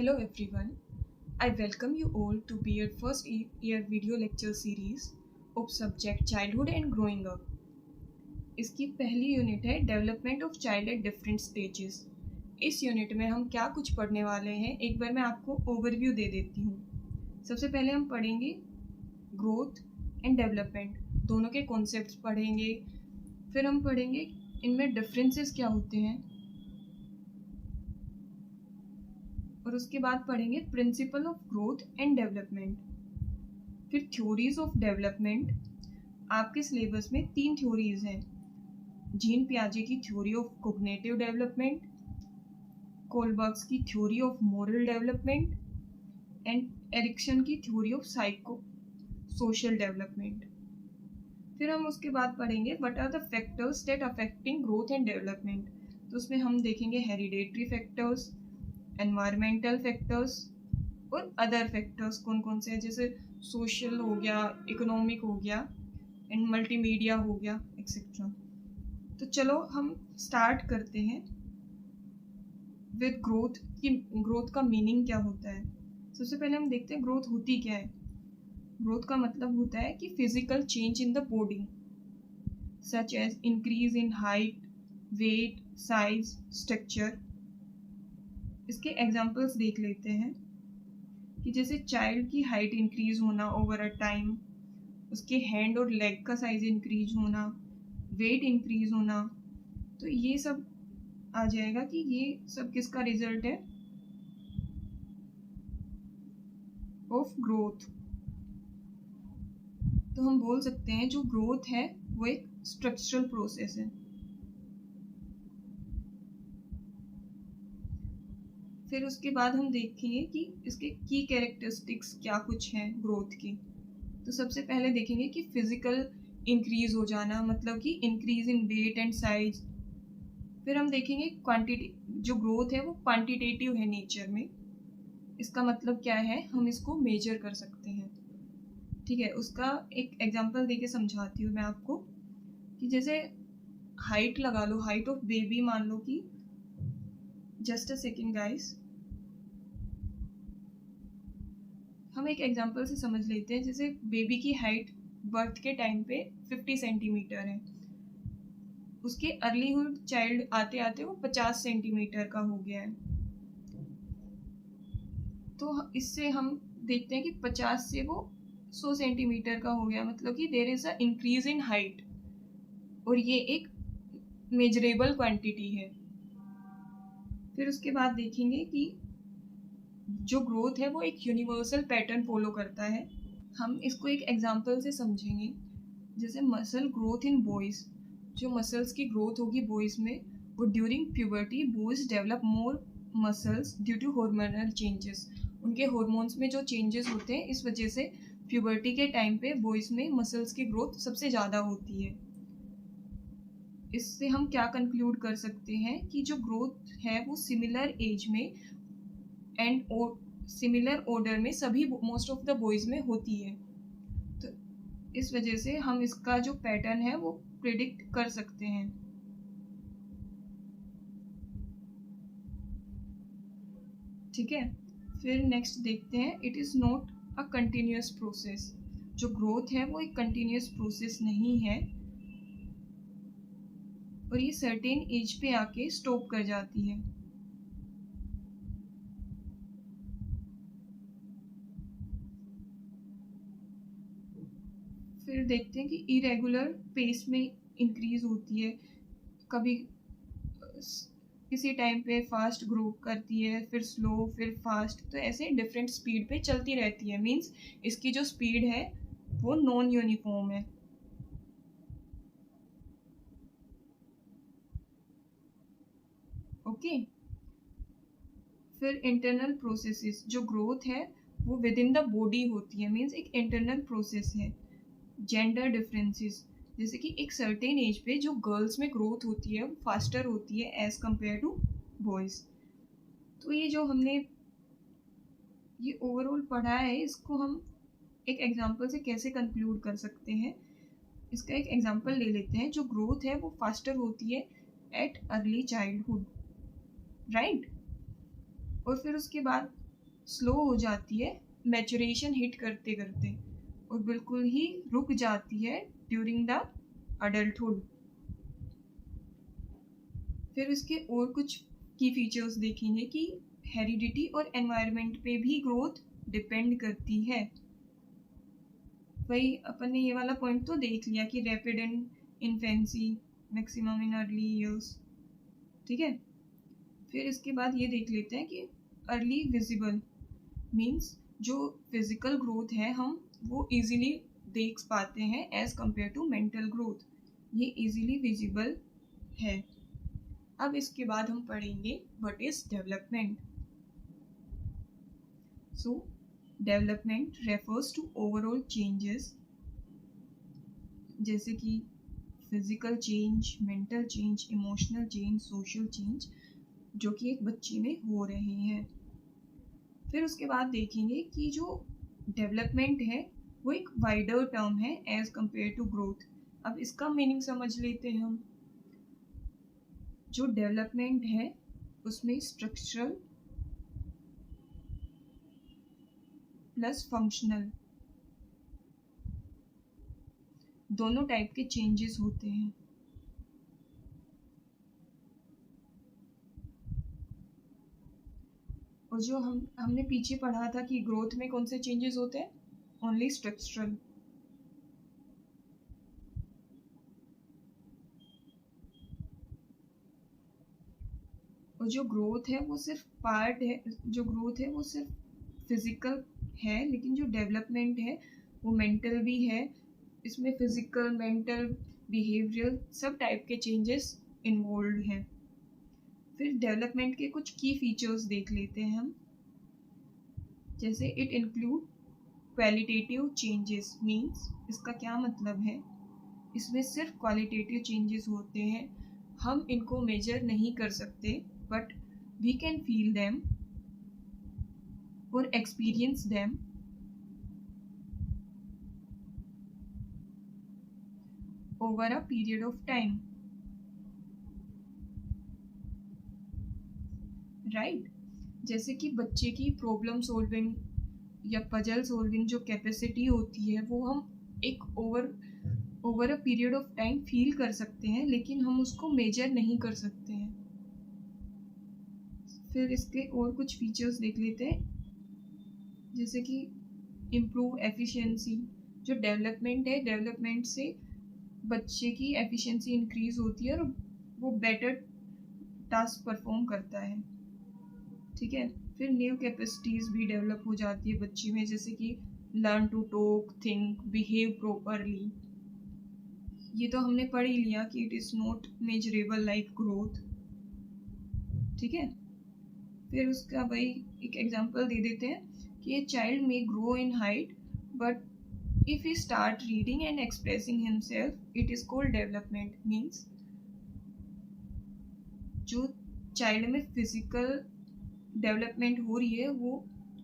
Hello everyone, I welcome you all to BEd first year video lecture series of subject childhood and growing up. इसकी पहली unit है development of child at different stages. इस unit में हम क्या कुछ पढ़ने वाले हैं एक बार मैं आपको ओवरव्यू दे देती हूँ। सबसे पहले हम पढ़ेंगे ग्रोथ एंड डेवलपमेंट, दोनों के कॉन्सेप्ट्स पढ़ेंगे। फिर हम पढ़ेंगे इनमें डिफरेंसेस क्या होते हैं, और उसके बाद पढ़ेंगे principle of growth and development. फिर थ्योरीज ऑफ डेवलपमेंट, आपके सिलेबस में 3 थ्योरीज हैं। जीन पियाजे की theory of cognitive development, Kohlberg's की theory of moral development and Erikson की theory of psycho social development. फिर हम उसके बाद पढ़ेंगे what are the factors that affecting growth and development. तो उसमें हम देखेंगे हेरिडेटरी फैक्टर्स, एनवायरमेंटल फैक्टर्स और अदर फैक्टर्स कौन कौन से हैं, जैसे सोशल हो गया, इकोनॉमिक हो गया एंड मल्टीमीडिया हो गया एक्सेट्रा। तो चलो हम स्टार्ट करते हैं विद ग्रोथ की। ग्रोथ का मीनिंग क्या होता है, सबसे पहले हम देखते हैं ग्रोथ होती क्या है। ग्रोथ का मतलब होता है कि physical change in the body such as increase in height, weight, size, structure. इसके एग्जाम्पल्स देख लेते हैं कि जैसे चाइल्ड की हाइट इंक्रीज होना ओवर अ टाइम, उसके हैंड और लेग का साइज इंक्रीज होना, वेट इंक्रीज होना, तो ये सब आ जाएगा कि ये सब किसका रिजल्ट है, ऑफ ग्रोथ। तो हम बोल सकते हैं जो ग्रोथ है वो एक स्ट्रक्चरल प्रोसेस है। फिर उसके बाद हम देखेंगे कि इसके की कैरेक्टरिस्टिक्स क्या कुछ हैं ग्रोथ की। तो सबसे पहले देखेंगे कि फिजिकल इंक्रीज हो जाना, मतलब कि increase in weight and size. फिर हम देखेंगे क्वांटिटी, जो ग्रोथ है वो क्वांटिटेटिव है नेचर में। इसका मतलब क्या है, हम इसको मेजर कर सकते हैं। ठीक है, उसका एक एग्जांपल देके समझाती हूँ मैं आपको कि जैसे हाइट लगा लो, हाइट ऑफ बेबी मान लो कि, जस्ट अ सेकेंड गाइस, हम एक एग्जांपल से समझ लेते हैं। जैसे बेबी की हाइट बर्थ के टाइम पे 50 सेंटीमीटर है, उसके अर्लीहुड चाइल्ड आते आते वो 50 सेंटीमीटर का हो गया है। तो इससे हम देखते हैं कि 50 से वो 100 सेंटीमीटर का हो गया, मतलब कि there is a increase in height, और ये एक मेजरेबल क्वांटिटी है। फिर उसके बाद देखेंगे कि जो ग्रोथ है वो एक यूनिवर्सल पैटर्न फॉलो करता है। हम इसको एक एग्जांपल से समझेंगे। जैसे मसल ग्रोथ इन बॉयज, जो मसल्स की ग्रोथ होगी बॉयज में, वो during puberty boys develop more muscles due to hormonal changes. उनके हार्मोन्स में जो चेंजेस होते हैं इस वजह से प्यूबर्टी के टाइम पे बॉयज में मसल्स की ग्रोथ सबसे ज़्यादा होती है। इससे हम क्या कंक्लूड कर सकते हैं कि जो ग्रोथ है वो सिमिलर एज में एंड सिमिलर ऑर्डर में सभी मोस्ट ऑफ द बॉयज में होती है। तो इस वजह से हम इसका जो पैटर्न है वो प्रिडिक्ट कर सकते हैं। ठीक है, फिर नेक्स्ट देखते हैं, it is not a continuous process. जो ग्रोथ है वो एक कंटिन्यूस प्रोसेस नहीं है, और ये सर्टेन एज पे आके स्टॉप कर जाती है। फिर देखते हैं कि इरेगुलर पेस में इंक्रीज होती है, कभी किसी टाइम पे फास्ट ग्रो करती है, फिर स्लो, फिर फास्ट, तो ऐसे डिफरेंट स्पीड पे चलती रहती है। मींस इसकी जो स्पीड है वो नॉन यूनिफॉर्म है। ओके, फिर इंटरनल प्रोसेसेस, जो ग्रोथ है वो विद इन द बॉडी होती है, मींस एक इंटरनल प्रोसेस है। जेंडर डिफरेंसेस, जैसे कि एक सर्टेन एज पे जो गर्ल्स में ग्रोथ होती है वो फास्टर होती है एज कंपेयर टू बॉयज। तो ये जो हमने ये ओवरऑल पढ़ा है, इसको हम एक एग्जांपल से कैसे कंक्लूड कर सकते हैं। इसका एक एग्जांपल ले लेते हैं। जो ग्रोथ है वो फास्टर होती है एट अर्ली चाइल्डहुड, राइट। और फिर उसके बाद स्लो हो जाती है मैचुरेशन हिट करते करते और बिल्कुल ही रुक जाती है ड्यूरिंग द अडल्टहुड। फिर उसके और कुछ की फीचर्स देखेंगे कि हेरिडिटी और एनवायरनमेंट पे भी ग्रोथ डिपेंड करती है। वही अपन ने ये वाला पॉइंट तो देख लिया कि rapid in infancy, maximum in early years, ठीक है। फिर इसके बाद ये देख लेते हैं कि अर्ली विजिबल मीन्स जो फिजिकल ग्रोथ है हम वो इजीली देख पाते हैं as compare to mental growth, ये इजीली विजिबल है। अब इसके बाद हम पढ़ेंगे what is development. So development refers to overall changes जैसे कि physical change, mental change, emotional change, social change जो कि एक बच्चे में हो रहे हैं। फिर उसके बाद देखेंगे कि जो डेवलपमेंट है वो एक वाइडर टर्म है एज कंपेयर टू ग्रोथ। अब इसका मीनिंग समझ लेते हैं हम। जो डेवलपमेंट है उसमें स्ट्रक्चरल प्लस फंक्शनल दोनों टाइप के चेंजेस होते हैं। और जो हमने पीछे पढ़ा था कि ग्रोथ में कौन से चेंजेस होते हैं, ओनली स्ट्रक्चरल। और जो ग्रोथ है वो सिर्फ पार्ट है, जो ग्रोथ है वो सिर्फ फिजिकल है, लेकिन जो डेवलपमेंट है वो मेंटल भी है। इसमें फिजिकल, मेंटल, बिहेवियरल सब टाइप के चेंजेस इन्वॉल्व हैं। फिर डेवलपमेंट के कुछ की फीचर्स देख लेते हैं हम। जैसे it include qualitative changes means, इसका क्या मतलब है, इसमें सिर्फ क्वालिटेटिव चेंजेस होते हैं, हम इनको मेजर नहीं कर सकते but we can feel them और experience them over a period of time, right? जैसे कि बच्चे की प्रॉब्लम सॉल्विंग या पजल सॉल्विंग जो कैपेसिटी होती है वो हम एक over a period of time feel कर सकते हैं, लेकिन हम उसको मेजर नहीं कर सकते हैं। फिर इसके और कुछ फीचर्स देख लेते हैं जैसे कि इम्प्रूव एफिशिएंसी। जो डेवलपमेंट है, डेवलपमेंट से बच्चे की एफिशिएंसी इंक्रीज होती है और वो बेटर टास्क परफॉर्म करता है, ठीक है। फिर न्यू कैपेसिटीज भी डेवलप हो जाती है बच्चे में, जैसे कि learn to talk, think, behave properly. ये तो हमने पढ़ ही लिया कि it is not measurable like growth, ठीक है। फिर उसका वही एक एग्जांपल दे देते हैं कि a child may grow in height but if he start reading and expressing himself it is called development means जो चाइल्ड में फिजिकल डेवलपमेंट हो रही है वो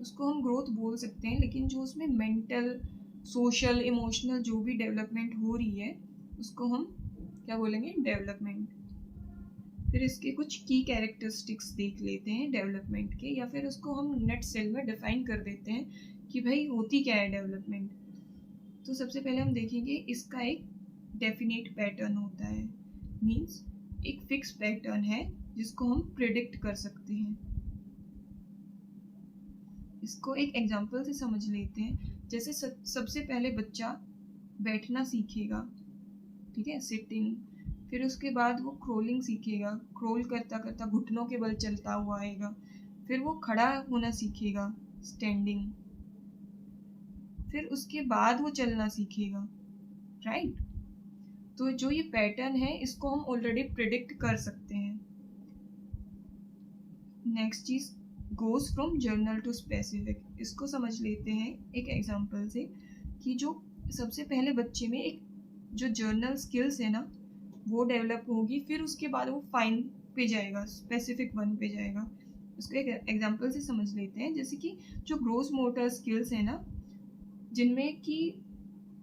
उसको हम ग्रोथ बोल सकते हैं, लेकिन जो उसमें मेंटल, सोशल, इमोशनल जो भी डेवलपमेंट हो रही है उसको हम क्या बोलेंगे, डेवलपमेंट। फिर इसके कुछ की कैरेक्टरिस्टिक्स देख लेते हैं डेवलपमेंट के, या फिर उसको हम नेट सेल में डिफाइन कर देते हैं कि भाई होती क्या है डेवलपमेंट। तो सबसे पहले हम देखेंगे इसका एक डेफिनेट पैटर्न होता है, मींस एक फिक्स पैटर्न है जिसको हम प्रिडिक्ट कर सकते हैं। इसको एक एग्जांपल से समझ लेते हैं। जैसे सबसे पहले बच्चा बैठना सीखेगा, ठीक है, सिटिंग। फिर उसके बाद वो क्रोलिंग सीखेगा, क्रोल करता करता घुटनों के बल चलता हुआ आएगा। फिर वो खड़ा होना सीखेगा, स्टैंडिंग। फिर उसके बाद वो चलना सीखेगा, राइट। तो जो ये पैटर्न है इसको हम ऑलरेडी प्रिडिक्ट कर सकते हैं। नेक्स्ट चीज goes from general to specific. इसको समझ लेते हैं एक एग्जांपल से कि जो सबसे पहले बच्चे में एक जो जर्नल स्किल्स है ना वो डेवलप होगी, फिर उसके बाद वो फाइन पे जाएगा, स्पेसिफिक वन पे जाएगा। उसको एक एग्जांपल से समझ लेते हैं, जैसे कि जो ग्रोस मोटर स्किल्स है ना जिनमें कि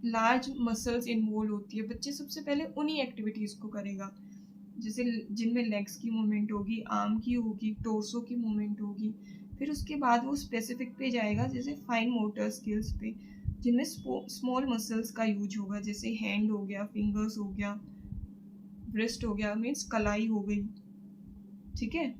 लार्ज मसल्स इन्वॉल्व होती है, बच्चे सबसे पहले उन्हीं एक्टिविटीज़ को करेगा, जैसे जिनमें लेग्स की मूवमेंट होगी, आर्म की होगी, टोर्सो की मूवमेंट होगी। फिर उसके बाद वो स्पेसिफिक पे जाएगा, जैसे फाइन मोटर स्किल्स पे, जिनमें स्मॉल मसल्स का यूज होगा, जैसे हैंड हो गया, फिंगर्स हो गया, ब्रेस्ट हो गया, मीन्स कलाई हो गई, ठीक है।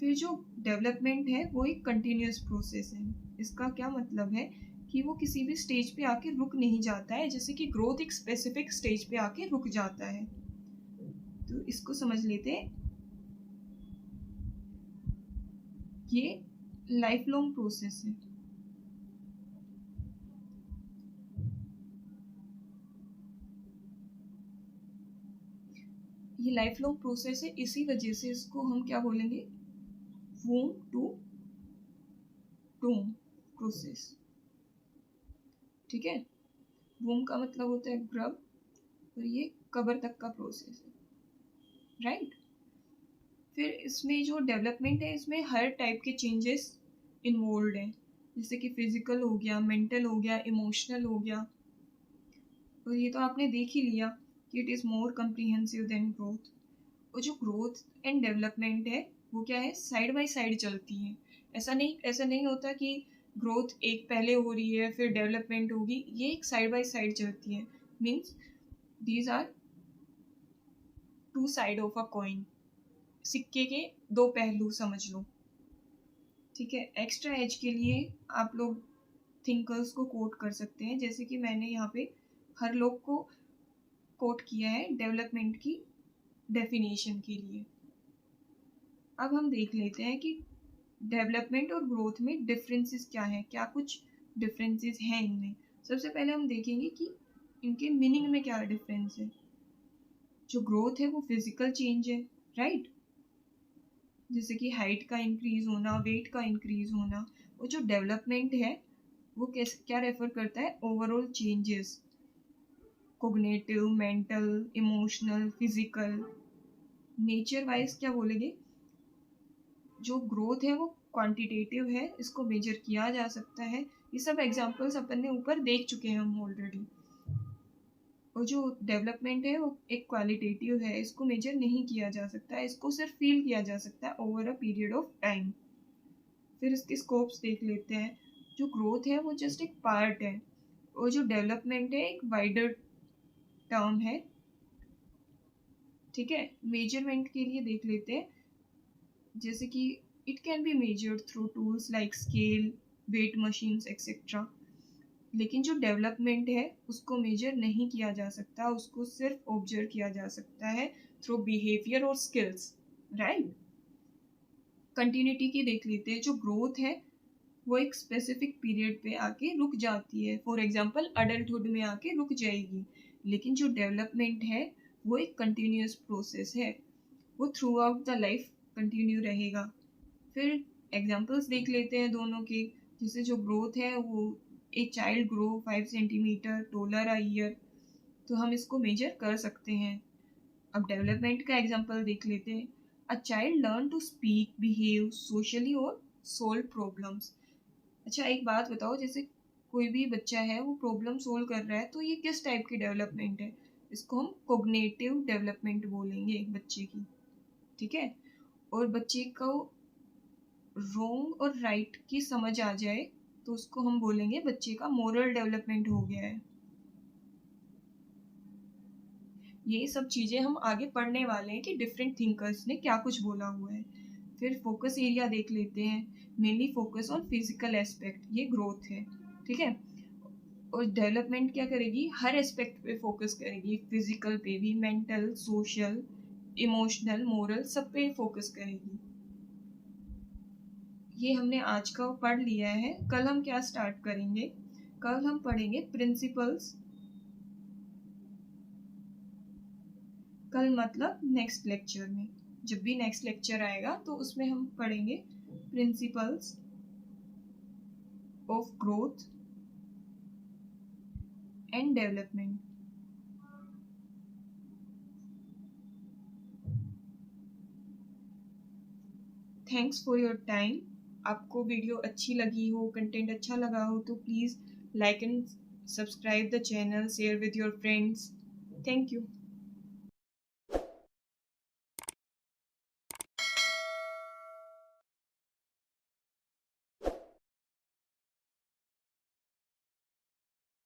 फिर जो डेवलपमेंट है वो एक कंटिन्यूस प्रोसेस है। इसका क्या मतलब है कि वो किसी भी स्टेज पे आके रुक नहीं जाता है, जैसे कि ग्रोथ एक स्पेसिफिक स्टेज पे आके रुक जाता है। तो इसको समझ लेते हैं, ये लाइफ लॉन्ग प्रोसेस है। ये लाइफ लॉन्ग प्रोसेस है, इसी वजह से इसको हम क्या बोलेंगे, वूम टू टूम प्रोसेस, ठीक है। वूम का मतलब होता है गर्भ, और ये कब्र तक का प्रोसेस है, राइट। फिर इसमें जो डेवलपमेंट है, इसमें हर टाइप के चेंजेस इन्वॉल्व हैं, जैसे कि फिजिकल हो गया, मेंटल हो गया, इमोशनल हो गया। और ये तो आपने देख ही लिया कि it is more comprehensive than growth. और जो ग्रोथ एंड डेवलपमेंट है वो क्या है, साइड बाय साइड चलती है। ऐसा नहीं होता कि ग्रोथ एक पहले हो रही है फिर डेवलपमेंट होगी, ये एक साइड बाय साइड चलती है। Means these are two side of a coin, सिक्के के दो पहलू समझ लो, ठीक है। एक्स्ट्रा एज के लिए आप लोग थिंकर्स को कोट कर सकते हैं, जैसे कि मैंने यहाँ पे हर लोग को कोट किया है डेवलपमेंट की डेफिनेशन के लिए। अब हम देख लेते हैं कि डेवलपमेंट और ग्रोथ में डिफरेंसेस क्या है, क्या कुछ डिफरेंसेस हैं इनमें। सबसे पहले हम देखेंगे कि इनके मीनिंग में क्या डिफरेंस है। जो ग्रोथ है वो फिजिकल चेंज है, राइट, जैसे कि हाइट का इंक्रीज होना, वेट का इंक्रीज होना। और जो डेवलपमेंट है वो क्या रेफर करता है, overall changes, cognitive, mental, emotional, physical. Nature wise क्या बोलेंगे, जो ग्रोथ है वो क्वांटिटेटिव है, इसको मेजर किया जा सकता है। ये सब एग्जांपल्स अपन ने ऊपर देख चुके हैं हम ऑलरेडी। और जो डेवलपमेंट है वो एक क्वालिटेटिव है, इसको मेजर नहीं किया जा सकता है, इसको सिर्फ फील किया जा सकता है over a period of time. फिर इसके स्कोप्स देख लेते हैं। जो ग्रोथ है वो जस्ट एक पार्ट है, और जो डेवलपमेंट है एक वाइडर टर्म है, ठीक है। मेजरमेंट के लिए देख लेते हैं, जैसे कि it can be measured through tools like scale, weight machines etcetera. लेकिन जो डेवलपमेंट है उसको मेजर नहीं किया जा सकता, उसको सिर्फ ऑब्जर्व किया जा सकता है थ्रू बिहेवियर और स्किल्स, राइट। कंटिन्यूटी की देख लेते हैं। जो ग्रोथ है वो एक स्पेसिफिक पीरियड पे आके रुक जाती है, फॉर एग्जांपल अडल्टहुड में आके रुक जाएगी। लेकिन जो डेवलपमेंट है वो एक कंटिन्यूस प्रोसेस है, वो through out the life continue रहेगा। फिर एग्जांपल्स देख लेते हैं दोनों के। जैसे जो ग्रोथ है वो, एक child grow 5 centimetre taller a year, तो हम इसको मेजर कर सकते हैं। अब डेवलपमेंट का एग्जांपल देख लेते हैं। A child learn to speak, behave socially और सोल्व प्रॉब्लम्स। अच्छा एक बात बताओ, जैसे कोई भी बच्चा है वो प्रॉब्लम सोल्व कर रहा है, तो ये किस टाइप की डेवलपमेंट है, इसको हम कोग्निटिव डेवलपमेंट बोलेंगे बच्चे की, ठीक है। और बच्चे को रॉन्ग और राइट की समझ आ जाए तो उसको हम बोलेंगे बच्चे का मोरल डेवलपमेंट हो गया है। ये सब चीजें हम आगे पढ़ने वाले हैं कि डिफरेंट थिंकर्स ने क्या कुछ बोला हुआ है। फिर फोकस एरिया देख लेते हैं। Mainly focus on physical aspect, ये ग्रोथ है, ठीक है। और डेवलपमेंट क्या करेगी, हर एस्पेक्ट पे फोकस करेगी, फिजिकल पे भी, मेंटल, सोशल, इमोशनल, मोरल, सब पे फोकस करेगी। ये हमने आज का पढ़ लिया है। कल हम क्या स्टार्ट करेंगे, कल हम पढ़ेंगे प्रिंसिपल्स। कल मतलब नेक्स्ट लेक्चर में, जब भी नेक्स्ट लेक्चर आएगा तो उसमें हम पढ़ेंगे principles of growth and development. Thanks for your time. आपको वीडियो अच्छी लगी हो, कंटेंट अच्छा लगा हो, तो please like and subscribe the channel, share with your friends. Thank you.